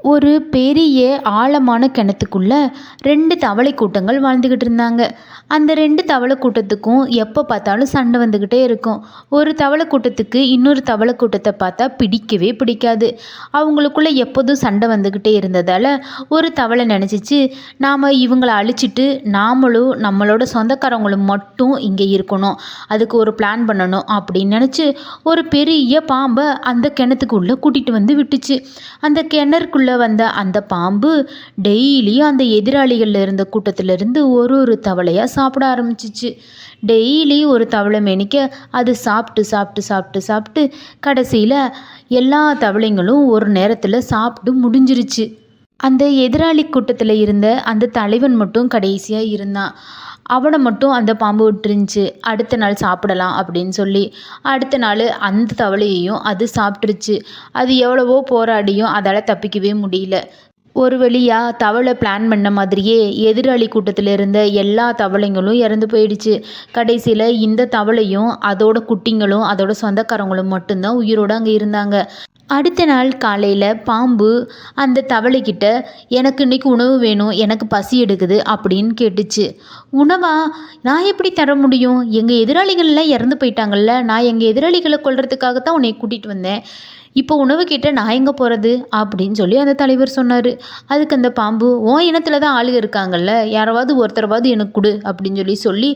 ஒரு பெரிய ஆழமான கிணத்துக்குள்ள 2 தவளை கூட்டங்கள் வாழ்ந்துக்கிட்டு இருந்தாங்க. அந்த 2 தவளை கூட்டத்துக்கும் எப்போ பார்த்தாலும் சண்டை வந்துக்கிட்டே இருக்கும். ஒரு தவளை கூட்டத்துக்கு இன்னொரு தவளை கூட்டத்தை பார்த்தா பிடிக்கவே பிடிக்காது. அவங்களுக்குள்ள எப்போதும் சண்டை வந்துக்கிட்டே இருந்ததால் ஒரு தவளை நினச்சிச்சு, நாம் இவங்களை அழிச்சிட்டு நாமளும் நம்மளோட சொந்தக்காரங்களும் மட்டும் இங்கே இருக்கணும், அதுக்கு ஒரு பிளான் பண்ணணும் அப்படின்னு நினச்சி ஒரு பெரிய பாம்பை அந்த கிணத்துக்குள்ளே கூட்டிகிட்டு வந்து விட்டுச்சு. அந்த கிணறுக்குள்ளே வந்த அந்த பாம்பு டெய்லியும் அந்த எதிராளிகள்ல இருந்த கூட்டத்திலிருந்து ஒரு தவளையாக சாப்பிட ஆரம்பிச்சிச்சு. டெய்லி ஒரு தவளை மேனிக்க அது சாப்பிட்டு சாப்பிட்டு சாப்பிட்டு சாப்பிட்டு கடைசியில் எல்லா தவளைங்களும் ஒரு நேரத்தில் சாப்பிட்டு முடிஞ்சிருச்சு. அந்த எதிராளி கூட்டத்தில் இருந்த அந்த தலைவன் மட்டும் கடைசியாக இருந்தான். அவனை மட்டும் அந்த பாம்பு விட்டுருந்துச்சு. அடுத்த நாள் சாப்பிடலாம் அப்படின்னு சொல்லி அடுத்த நாள் அந்த தவளையையும் அது சாப்பிட்ருச்சு. அது எவ்வளவோ போராடியும் அதால் தப்பிக்கவே முடியல. ஒரு வழியாக தவளை பிளான் பண்ண மாதிரியே எதிராளி கூட்டத்தில் இருந்த எல்லா தவளைங்களும் இறந்து போயிடுச்சு. கடைசியில் இந்த தவளையும் அதோட குட்டிங்களும் அதோட சொந்தக்காரங்களும் மட்டும்தான் உயிரோடு அங்கே இருந்தாங்க. அடுத்த நாள் காலையில் பாம்பு அந்த தவளைக்கிட்ட, எனக்கு இன்னைக்கு உணவு வேணும், எனக்கு பசி எடுக்குது அப்படின்னு கேட்டுச்சு. உணவா? நான் எப்படி தர முடியும்? எங்கள் எதிராளிகள்லாம் இறந்து போயிட்டாங்கல்ல, நான் எங்கள் எதிராளிகளை கொல்றதுக்காகத்தான் உன்னை கூட்டிகிட்டு வந்தேன். இப்போ உணவு கேட்ட நான் எங்கே போகிறது அப்படின்னு சொல்லி அந்த தலைவர் சொன்னார். அதுக்கு அந்த பாம்பு, உன் இனத்தில் தான் ஆளுக இருக்காங்கல்ல, யாராவது ஒருத்தரவாவது எனக்கு கொடு அப்படின்னு சொல்லி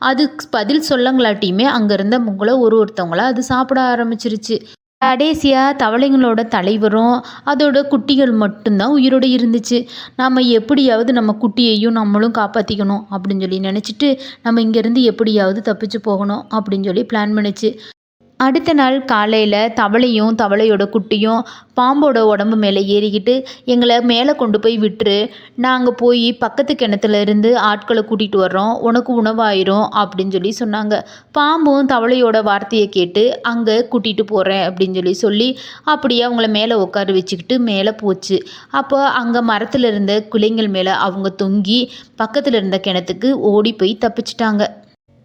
அதுக்கு பதில் சொல்லங்களாட்டியுமே அங்கே இருந்தவங்கள ஒருத்தவங்கள அது சாப்பிட ஆரம்பிச்சிருச்சு. கடைசியாக தவளைங்களோட தலைவரும் அதோட குட்டிகள் மட்டும்தான் உயிரோடு இருந்துச்சு. நாம் எப்படியாவது நம்ம குட்டியையும் நம்மளும் காப்பாற்றிக்கணும் அப்படின்னு சொல்லி நினச்சிட்டு நம்ம இங்கேருந்து எப்படியாவது தப்பிச்சு போகணும் அப்படின்னு சொல்லி பிளான் பண்ணிச்சு. அடுத்த நாள் காலையில் தவளையும் தவளையோட குட்டியும் பாம்போட உடம்பு மேலே ஏறிக்கிட்டு, எங்களை மேலே கொண்டு போய் விட்டுரு, நாங்கள் போய் பக்கத்து கிணத்துல இருந்து ஆட்களை கூட்டிகிட்டு வர்றோம், உனக்கு உணவாயிரும் அப்படின்னு சொல்லி சொன்னாங்க. பாம்பும் தவளையோட வார்த்தையை கேட்டு அங்கே கூட்டிகிட்டு போகிறேன் அப்படின்னு சொல்லி அப்படியே அவங்கள மேலே உட்கார வச்சுக்கிட்டு மேலே போச்சு. அப்போ அங்கே மரத்தில் இருந்த கிளைங்கள் மேலே அவங்க தொங்கி பக்கத்தில் இருந்த கிணத்துக்கு ஓடி போய் தப்பிச்சிட்டாங்க.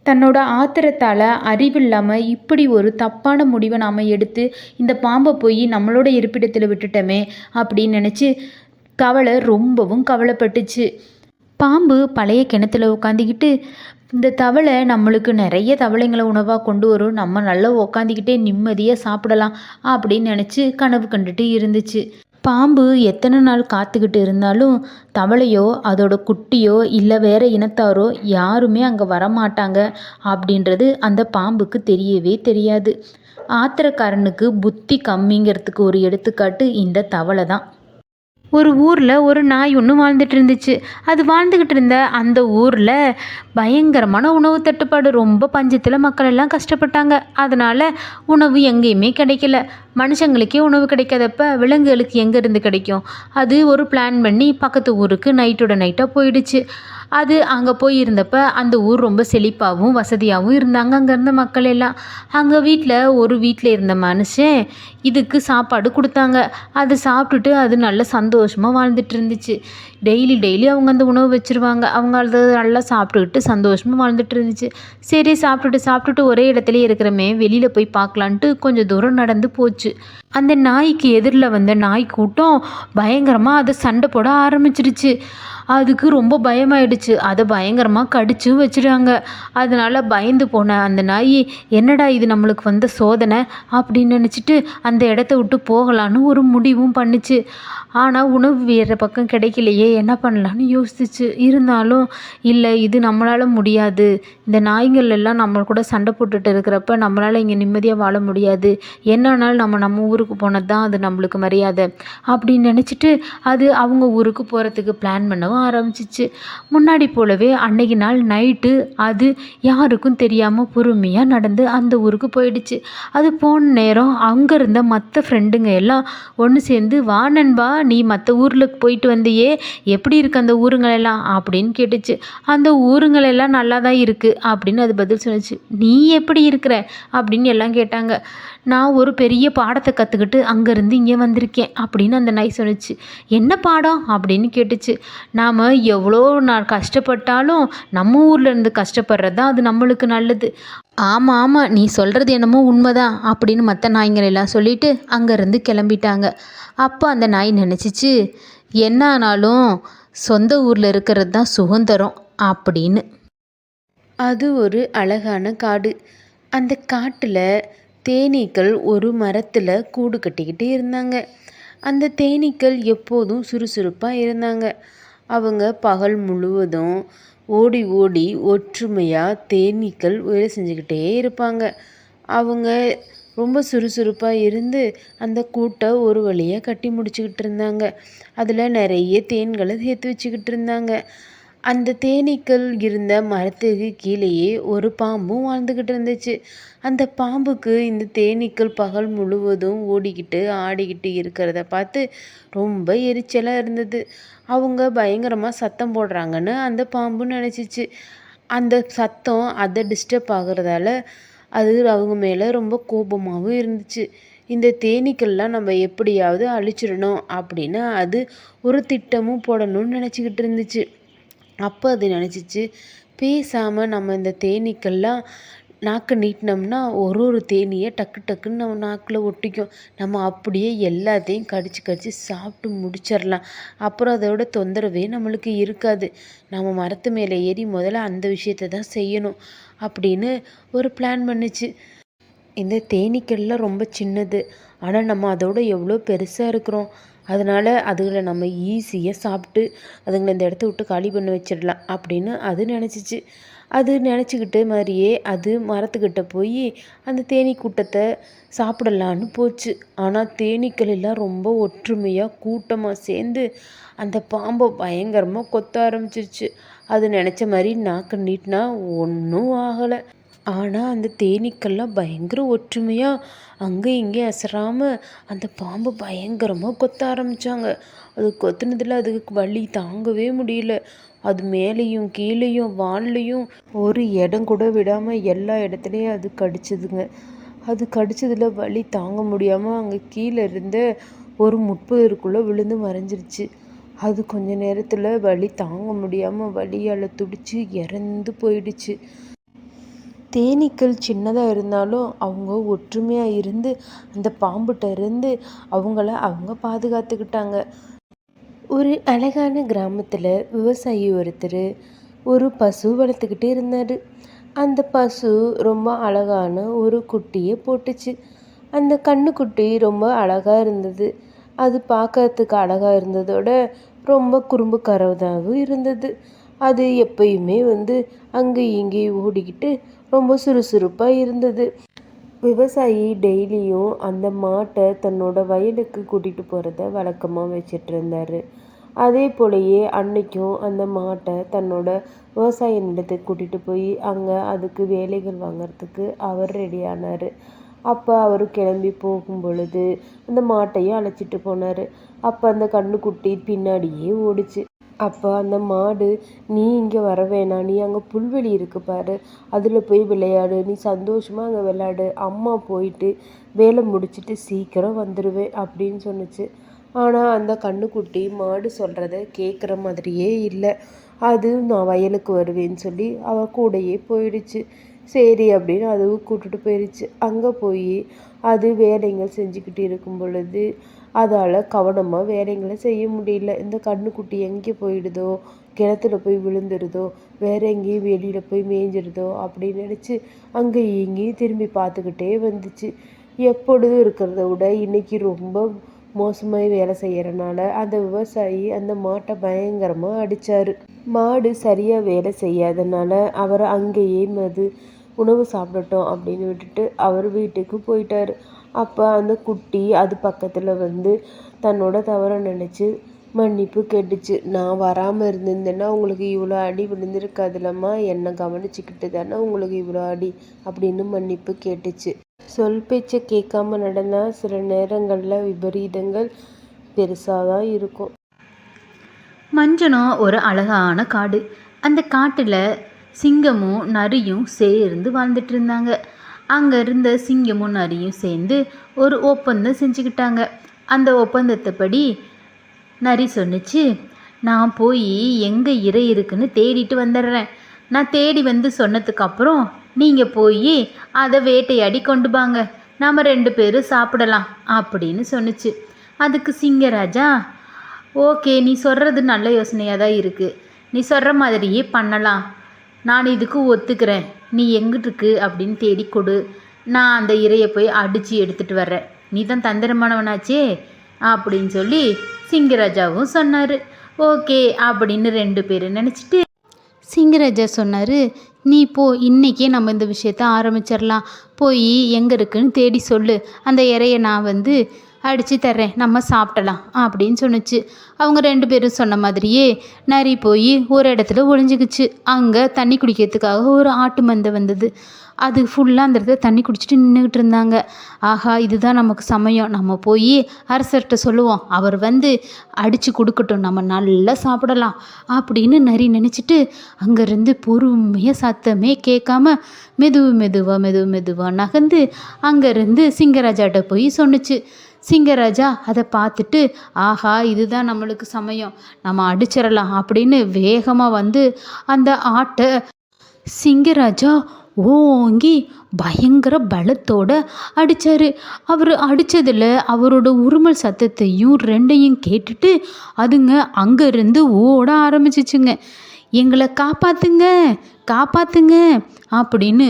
தன்னோட ஆத்திரத்தால் அறிவில்லாமல் இப்படி ஒரு தப்பான முடிவை நாம் எடுத்து இந்த பாம்பை போய் நம்மளோட இருப்பிடத்தில் விட்டுட்டோமே அப்படின்னு நினச்சி கவலை ரொம்பவும் கவலைப்பட்டுச்சு. பாம்பு பழைய கிணத்துல உட்காந்துக்கிட்டு, இந்த தவளை நம்மளுக்கு நிறைய தவளைங்களை உணவாக கொண்டு வரும், நம்ம நல்லா உக்காந்துக்கிட்டே நிம்மதியாக சாப்பிடலாம் அப்படின்னு நினச்சி கனவு கண்டுட்டு இருந்துச்சு. பாம்பு எத்தனை நாள் காத்துக்கிட்டு இருந்தாலும் தவளையோ அதோட குட்டியோ இல்லை வேறு இனத்தாரோ யாருமே அங்கே வரமாட்டாங்க அப்படின்றது அந்த பாம்புக்கு தெரியவே தெரியாது. ஆத்திரக்காரனுக்கு புத்தி கம்மிங்கிறதுக்கு ஒரு எடுத்துக்காட்டு இந்த தவளை தான். ஒரு ஊரில் ஒரு நாய் ஒன்று வாழ்ந்துட்டு இருந்துச்சு. அது வாழ்ந்துக்கிட்டு இருந்த அந்த ஊரில் பயங்கரமான உணவு தட்டுப்பாடு, ரொம்ப பஞ்சத்தில் மக்கள் எல்லாம் கஷ்டப்பட்டாங்க. அதனால் உணவு எங்கேயுமே கிடைக்கல. மனுஷங்களுக்கே உணவு கிடைக்காதப்ப விலங்குகளுக்கு எங்கேருந்து கிடைக்கும்? அது ஒரு பிளான் பண்ணி பக்கத்து ஊருக்கு நைட்டோட நைட்டாக போயிடுச்சு. அது அங்கே போய் இருந்தப்போ அந்த ஊர் ரொம்ப செழிப்பாகவும் வசதியாகவும் இருந்தாங்க. அங்கே இருந்த மக்கள் எல்லாம் அங்கே ஒரு வீட்டில் இருந்த மனுஷன் இதுக்கு சாப்பாடு கொடுத்தாங்க. அதை சாப்பிட்டுட்டு அது நல்ல சந்தோஷமாக வாழ்ந்துட்டு இருந்துச்சு. டெய்லி அவங்க அந்த உணவு வச்சுருவாங்க. அவங்க அதை நல்லா சாப்பிட்டுக்கிட்டு சந்தோஷமாக வாழ்ந்துட்டு இருந்துச்சு. சரி, சாப்பிட்டுட்டு ஒரே இடத்துலையே இருக்கிறமே, வெளியில் போய் பார்க்கலான்ட்டு கொஞ்சம் தூரம் நடந்து போச்சு. அந்த நாய்க்கு எதிரில் வந்த நாய் கூட்டம் பயங்கரமாக அதை சண்டை போட ஆரம்பிச்சிருச்சு. அதுக்கு ரொம்ப பயமாயிடுச்சு. அதை பயங்கரமாக கடிச்சு வச்சுட்டாங்க. அதனால் பயந்து போன அந்த நாய், என்னடா இது நம்மளுக்கு வந்த சோதனை அப்படின்னு நினச்சிட்டு அந்த இடத்த விட்டு போகலான்னு ஒரு முடிவும் பண்ணிச்சு. ஆனால் உணவு வேறு பக்கம் கிடைக்கலையே, என்ன பண்ணலான்னு யோசிச்சு. இருந்தாலும் இல்லை, இது நம்மளால் முடியாது, இந்த நாய்கள் எல்லாம் நம்ம கூட சண்டை போட்டுட்டு இருக்கிறப்ப நம்மளால் இங்கே நிம்மதியாக வாழ முடியாது, என்னன்னாலும் நம்ம ஊருக்கு போனது தான் அது நம்மளுக்கு மரியாதை அப்படின்னு நினச்சிட்டு அது அவங்க ஊருக்கு போகிறதுக்கு பிளான் பண்ணவும் ஆரம்பிச்சிச்சு. முன்னாடி போலவே அன்னைக்கு நாள் நைட்டு அது யாருக்கும் தெரியாமல் பொறுமையாக நடந்து அந்த ஊருக்கு போயிடுச்சு. அது போன நேரம் அங்கே இருந்த மற்ற ஃப்ரெண்டுங்க எல்லாம் ஒன்று சேர்ந்து, வா நண்பா, நீ மற்ற ஊரில் போயிட்டு வந்தியே, எப்படி இருக்கு அந்த ஊருங்களெல்லாம் அப்படின்னு கேட்டுச்சு. அந்த ஊருங்களெல்லாம் நல்லா தான் இருக்குது அப்படின்னு அது பதில் சொன்னிச்சு. நீ எப்படி இருக்கிற அப்படின்னு எல்லாம் கேட்டாங்க. நான் ஒரு பெரிய பாடத்தை கற்றுக்கிட்டு அங்கேருந்து இங்கே வந்திருக்கேன் அப்படின்னு அந்த நாய் சொன்னிச்சு. என்ன பாடம் அப்படின்னு கேட்டுச்சு. நாம் எவ்வளோ நான் கஷ்டப்பட்டாலும் நம்ம ஊரில் இருந்து கஷ்டப்படுறது தான் அது நம்மளுக்கு நல்லது. ஆமாம் ஆமாம், நீ சொல்கிறது என்னமோ உண்மைதான் அப்படின்னு மற்ற நாய்ங்கள் எல்லாம் சொல்லிட்டு அங்கேருந்து கிளம்பிட்டாங்க. அப்போ அந்த நாய் நினச்சிச்சு, என்ன ஆனாலும் சொந்த ஊரில் இருக்கிறது தான் சுதந்திரம் அப்படின்னு. அது ஒரு அழகான காடு. அந்த காட்டில் தேனீக்கள் ஒரு மரத்தில் கூடு கட்டிக்கிட்டு இருந்தாங்க. அந்த தேனீக்கள் எப்போதும் சுறுசுறுப்பாக இருந்தாங்க. அவங்க பகல் முழுவதும் ஓடி ஓடி ஒற்றுமையாக தேனீக்கள் வேலை செஞ்சுக்கிட்டே இருப்பாங்க. அவங்க ரொம்ப சுறுசுறுப்பாக இருந்து அந்த கூட்டை ஒரு வழியாக கட்டி முடிச்சுக்கிட்டு இருந்தாங்க. அதில் நிறைய தேன்களை சேர்த்து வச்சுக்கிட்டு இருந்தாங்க. அந்த தேனீக்கள் இருந்த மரத்துக்கு கீழேயே ஒரு பாம்பும் வாழ்ந்துக்கிட்டு இருந்துச்சு. அந்த பாம்புக்கு இந்த தேனீக்கள் பகல் முழுவதும் ஓடிக்கிட்டு ஆடிக்கிட்டு இருக்கிறத பார்த்து ரொம்ப எரிச்சலாக இருந்தது. அவங்க பயங்கரமாக சத்தம் போடுறாங்கன்னு அந்த பாம்பு நினச்சிச்சு. அந்த சத்தம் அதை டிஸ்டர்ப் ஆகுறதால அது அவங்க மேலே ரொம்ப கோபமாகவும் இருந்துச்சு. இந்த தேனீக்கள்லாம் நம்ம எப்படியாவது அழிச்சிடணும் அப்படின்னு அது ஒரு திட்டமும் போடணும்னு நினச்சிக்கிட்டு இருந்துச்சு. அப்போ அது நினச்சிச்சு, பேசாமல் நம்ம இந்த தேனீக்கள்லாம் நாக்கு நீட்டினோம்னா ஒரு ஒரு தேனீயை டக்கு டக்குன்னு நம்ம நாக்கில் ஒட்டிக்கும். நம்ம அப்படியே எல்லாத்தையும் கடிச்சு கடிச்சு சாப்பிட்டு முடிச்சிடலாம். அப்புறம் அதோட தொந்தரவே நம்மளுக்கு இருக்காது. நம்ம மரத்து மேலே ஏறி முதல்ல அந்த விஷயத்தை தான் செய்யணும் அப்படின்னு ஒரு பிளான் பண்ணுச்சு. இந்த தேனீக்கள்லாம் ரொம்ப சின்னது. ஆனால் நம்ம அதோட எவ்வளோ பெருசாக இருக்கிறோம். அதனால் அதுகளை நம்ம ஈஸியாக சாப்பிட்டு அதுங்களை இந்த இடத்த விட்டு காலி பண்ண வச்சிடலாம் அப்படின்னு அது நினச்சிச்சு. அது நினச்சிக்கிட்ட மாதிரியே அது மரத்துக்கிட்ட போய் அந்த தேனீ கூட்டத்தை சாப்பிடலான்னு போச்சு. ஆனால் தேனீக்கள் எல்லாம் ரொம்ப ஒற்றுமையாக கூட்டமாக சேர்ந்து அந்த பாம்பை பயங்கரமாக கொத்த ஆரம்பிச்சிருச்சு. அது நினச்ச மாதிரி நாக்கு நீட்டினா ஒன்றும் ஆகலை. ஆனால் அந்த தேனீக்கள்லாம் பயங்கர ஒற்றுமையாக அங்கே இங்கேயும் அசராமல் அந்த பாம்பை பயங்கரமாக கொத்த ஆரம்பித்தாங்க. அது கொத்துனதில் அதுக்கு வலி தாங்கவே முடியல. அது மேலேயும் கீழேயும் வால்லையும் ஒரு இடம் கூட விடாமல் எல்லா இடத்துலையும் அது கடிச்சதுங்க. அது கடிச்சதில் வலி தாங்க முடியாமல் அங்கே கீழே இருந்த ஒரு முட்புதருக்குள்ளே விழுந்து மறைஞ்சிருச்சு. அது கொஞ்ச நேரத்தில் வலி தாங்க முடியாமல் வலியால் துடிச்சு இறந்து போயிடுச்சு. தேனீக்கள் சின்னதாக இருந்தாலும் அவங்க ஒற்றுமையாக இருந்து அந்த பாம்புகிட்ட இருந்து அவங்க பாதுகாத்துக்கிட்டாங்க. ஒரு அழகான கிராமத்தில் விவசாயி ஒருத்தர் ஒரு பசு வளர்த்துக்கிட்டே இருந்தார். அந்த பசு ரொம்ப அழகான ஒரு குட்டியை போட்டுச்சு. அந்த கன்றுக்குட்டி ரொம்ப அழகாக இருந்தது. அது பார்க்கறதுக்கு அழகாக இருந்ததோட ரொம்ப குறும்புக்காரதாகவும் இருந்தது. அது எப்பயுமே அங்கேயும் இங்கேயும் ஓடிக்கிட்டு ரொம்ப சுறுசுறுப்பாக இருந்தது. விவசாயி டெய்லியும் அந்த மாட்டை தன்னோட வயலுக்கு கூட்டிகிட்டு போகிறத வழக்கமாக வச்சிட்டு இருந்தார். அதே போலயே அன்னைக்கும் அந்த மாட்டை தன்னோட விவசாய நிலத்துக்கு கூட்டிகிட்டு போய் அங்கே அதுக்கு வேலைகள் வாங்கிறதுக்கு அவர் ரெடி ஆனார். அப்போ அவர் கிளம்பி போகும் பொழுது அந்த மாட்டையும் அழைச்சிட்டு போனார். அப்போ அந்த கன்றுக்குட்டி பின்னாடியே ஓடிச்சு. அப்போ அந்த மாடு, நீ இங்கே வர வேணாம், நீ அங்கே புல்வெளி இருக்கு பாரு, அதில் போய் விளையாடு, நீ சந்தோஷமாக அங்கே விளையாடு, அம்மா போயிட்டு வேலை முடிச்சுட்டு சீக்கிரம் வந்துடுவேன் அப்படின்னு சொன்னுச்சு. ஆனால் அந்த கன்றுக்குட்டி மாடு சொல்கிறத கேட்குற மாதிரியே இல்லை. அது நான் வயலுக்கு வருவேன்னு சொல்லி அவள் கூடையே போயிடுச்சு. சரி அப்படின்னு அதுவும் கூப்பிட்டுட்டு போயிடுச்சு. அங்கே போய் அது வேலைங்கள் செஞ்சுக்கிட்டு இருக்கும் பொழுது அதால் கவனமாக வேலைங்களை செய்ய முடியல. இந்த கன்றுக்குட்டி எங்கே போயிடுதோ, கிணத்துல போய் விழுந்துடுதோ, வேற எங்கேயும் வெளியில் போய் மேய்ஞ்சிடுதோ அப்படின்னு நினச்சி அங்கேயும் இங்கேயும் திரும்பி பார்த்துக்கிட்டே வந்துச்சு. எப்பொழுதும் இருக்கிறத விட இன்னைக்கு ரொம்ப மோசமாக வேலை செய்கிறனால அந்த விவசாயி அந்த மாட்டை பயங்கரமாக அடித்தார். மாடு சரியாக வேலை செய்யாதனால அவர் அங்கேயே உணவு சாப்பிடட்டும் அப்படின்னு விட்டுட்டு அவர் வீட்டுக்கு போயிட்டார். அப்போ அந்த குட்டி அது பக்கத்தில் தன்னோட தவறை நினச்சி மன்னிப்பு கேட்டுச்சு. நான் வராமல் இருந்திருந்தேன்னா உங்களுக்கு இவ்வளோ அடி விழுந்திருக்காதுலம்மா, என்னை கவனிச்சுக்கிட்டு தானே உங்களுக்கு இவ்வளோ அடி அப்படின்னு மன்னிப்பு கேட்டுச்சு. சொல் பேச்சை கேட்காம நடந்தால் சில நேரங்களில் விபரீதங்கள் பெருசாக தான் இருக்கும். மஞ்சனம் ஒரு அழகான காடு. அந்த காட்டில் சிங்கமும் நரியும் சேர்ந்து வாழ்ந்துட்டு இருந்தாங்க. அங்கே இருந்த சிங்கமும் நரியும் சேர்ந்து ஒரு ஒப்பந்தம் செஞ்சுக்கிட்டாங்க. அந்த ஒப்பந்தத்தைப்படி நரி சொன்னிச்சு, நான் போய் எங்கே இறை இருக்குன்னு தேடிட்டு வந்துடுறேன். நான் தேடி சொன்னதுக்கப்புறம் நீங்கள் போய் அதை வேட்டையாடி கொண்டு வாங்க, நாம் 2 பேரும் சாப்பிடலாம் அப்படின்னு சொன்னுச்சு. அதுக்கு சிங்கராஜா, ஓகே, நீ சொல்கிறது நல்ல யோசனையாக தான் இருக்குது, நீ சொல்கிற மாதிரியே பண்ணலாம், நான் இதுக்கு ஒத்துக்கிறேன், நீ எங்கிட்டு அப்படின்னு தேடி கொடு, நான் அந்த இரையை போய் அடித்து எடுத்துகிட்டு வர்றேன், நீ தான் தந்திரமானவனாச்சே அப்படின்னு சொல்லி சிங்கராஜாவும் சொன்னார். ஓகே அப்படின்னு 2 பேரும் நினச்சிட்டு சிங்கராஜா சொன்னார், நீ போ, இன்றைக்கே நம்ம இந்த விஷயத்த ஆரம்பிச்சிடலாம், போய் எங்கே இருக்குன்னு தேடி சொல்லு, அந்த இறையை நான் அடித்து தர்றேன், நம்ம சாப்பிடலாம் அப்படின்னு சொன்னுச்சு. அவங்க 2 பேரும் சொன்ன மாதிரியே நரி போய் ஒரு இடத்துல ஒளிஞ்சிக்கிச்சு. அங்கே தண்ணி குடிக்கிறதுக்காக ஒரு ஆட்டு மந்தை வந்தது. அது ஃபுல்லாக அந்த இடத்துல தண்ணி குடிச்சிட்டு நின்றுக்கிட்டு இருந்தாங்க. ஆஹா, இதுதான் நமக்கு சமயம், நம்ம போய் அரசர்கிட்ட சொல்லுவோம், அவர் அடித்து கொடுக்கட்டும், நம்ம நல்லா சாப்பிடலாம் அப்படின்னு நரி நினச்சிட்டு அங்கேருந்து பொறுமையாக சத்தமே கேட்காம மெதுவாக நகர்ந்து அங்கேருந்து சிங்கராஜாட்ட போய் சொன்னுச்சு. சிங்கராஜா அதை பார்த்துட்டு, ஆஹா, இதுதான் நம்மளுக்கு சமயம், நம்ம அடிச்சிடலாம் அப்படின்னு வேகமாக அந்த ஆட்டை சிங்கராஜா ஓங்கி பயங்கர பலத்தோட அடித்தார். அவர் அடித்ததில் அவரோட உருமல் சத்தத்தையும் 2ஐயும் கேட்டுட்டு அதுங்க அங்கேருந்து ஓட ஆரம்பிச்சிச்சுங்க. எங்களை காப்பாற்றுங்க காப்பாற்றுங்க அப்படின்னு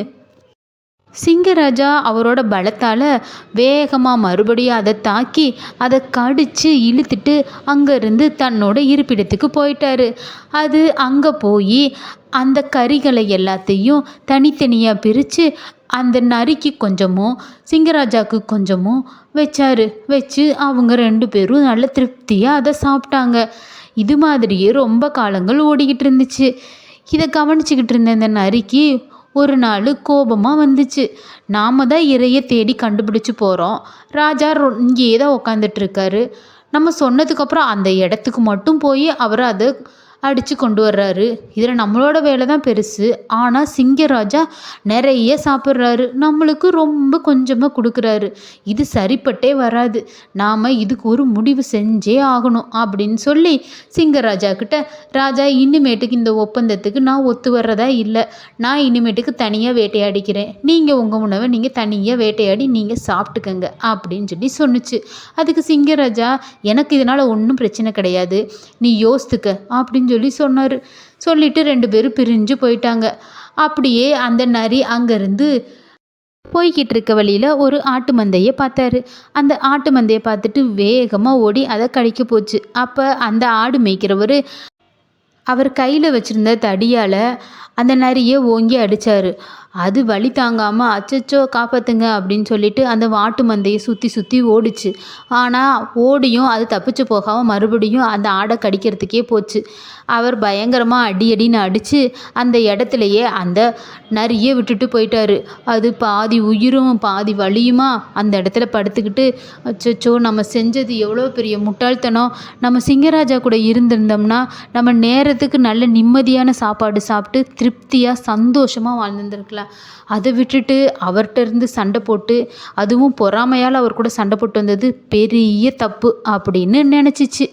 சிங்கராஜா அவரோட பலத்தால் வேகமாக மறுபடியும் அதை தாக்கி அதை கடித்து இழுத்துட்டு அங்கேருந்து தன்னோட இருப்பிடத்துக்கு போயிட்டாரு. அது அங்கே போய் அந்த கறிகளை எல்லாத்தையும் தனித்தனியாக பிரித்து அந்த நரிக்கு கொஞ்சமும் சிங்கராஜாவுக்கு கொஞ்சமும் வச்சு அவங்க 2 பேரும் நல்ல திருப்தியாக அதை சாப்பிட்டாங்க. இது மாதிரியே ரொம்ப காலங்கள் ஓடிக்கிட்டு இருந்துச்சு. இதை கவனிச்சிக்கிட்டு இருந்த இந்த நரிக்கு ஒரு நாள் கோபமாக வந்துச்சு. நாம் தான் இரையை தேடி கண்டுபிடிச்சி போகிறோம், ராஜா இங்கேயே தான் உக்காந்துட்ருக்காரு, நம்ம சொன்னதுக்கப்புறம் அந்த இடத்துக்கு மட்டும் போய் அவர் அதை அடித்து கொண்டு வர்றாரு, இதில் நம்மளோட வேலை தான் பெருசு, ஆனால் சிங்கராஜா நிறைய சாப்பிட்றாரு, நம்மளுக்கு ரொம்ப கொஞ்சமாக கொடுக்குறாரு, இது சரிப்பட்டே வராது, நாம் இதுக்கு ஒரு முடிவு செஞ்சே ஆகணும் அப்படின்னு சொல்லி சிங்கராஜா கிட்ட, ராஜா இனிமேட்டுக்கு இந்த ஒப்பந்தத்துக்கு நான் ஒத்து வர்றதா இல்லை, நான் இனிமேட்டுக்கு தனியாக வேட்டையாடிக்கிறேன், நீங்கள் உங்கள் உணவை நீங்கள் தனியாக வேட்டையாடி நீங்கள் சாப்பிட்டுக்கங்க அப்படின்னு சொல்லி சொன்னுச்சு. அதுக்கு சிங்கராஜா, எனக்கு இதனால் ஒன்றும் பிரச்சனை கிடையாது, நீ யோசித்துக்க அப்படின்னு சொல்லி சொன்னார். சொல்லிட்டு 2 பேரும் பிரிஞ்சு போயிட்டாங்க. அப்படியே அந்த நரி அங்கேருந்து போய்கிட்டு இருக்க வழியில் ஒரு ஆட்டு மந்தையை பார்த்தாரு. அந்த ஆட்டு மந்தையை பார்த்துட்டு வேகமாக ஓடி அதை கடிக்க போச்சு. அப்போ அந்த ஆடு மேய்க்கிறவர் அவர் கையில் வச்சுருந்த தடியால் அந்த நரியை ஓங்கி அடித்தார். அது வலி தாங்காமல் அச்சச்சோ காப்பாற்றுங்க அப்படின்னு சொல்லிட்டு அந்த வாட்டு மந்தையை சுற்றி ஓடிச்சு. ஆனால் ஓடியும் அது தப்பிச்சு போகாமல் மறுபடியும் அந்த ஆடை கடிக்கிறதுக்கே போச்சு. அவர் பயங்கரமாக அடின்னு அடித்து அந்த இடத்துலையே அந்த நரியை விட்டுட்டு போயிட்டார். அது பாதி உயிரும் பாதி வலியுமா அந்த இடத்துல படுத்துக்கிட்டு, அச்சச்சோ நம்ம செஞ்சது எவ்வளோ பெரிய முட்டாள்தனம், நம்ம சிங்கராஜா கூட இருந்திருந்தோம்னா நம்ம நேரத்துக்கு நல்ல நிம்மதியான சாப்பாடு சாப்பிட்டு திருப்தியாக சந்தோஷமாக வாழ்ந்துருந்துருக்கலாம். அதை விட்டுட்டு அவர்கிட்ட இருந்து சண்டை போட்டு, அதுவும் பொறாமையால் அவர் கூட சண்டை போட்டு வந்தது பெரிய தப்பு அப்படின்னு நினச்சிச்சு.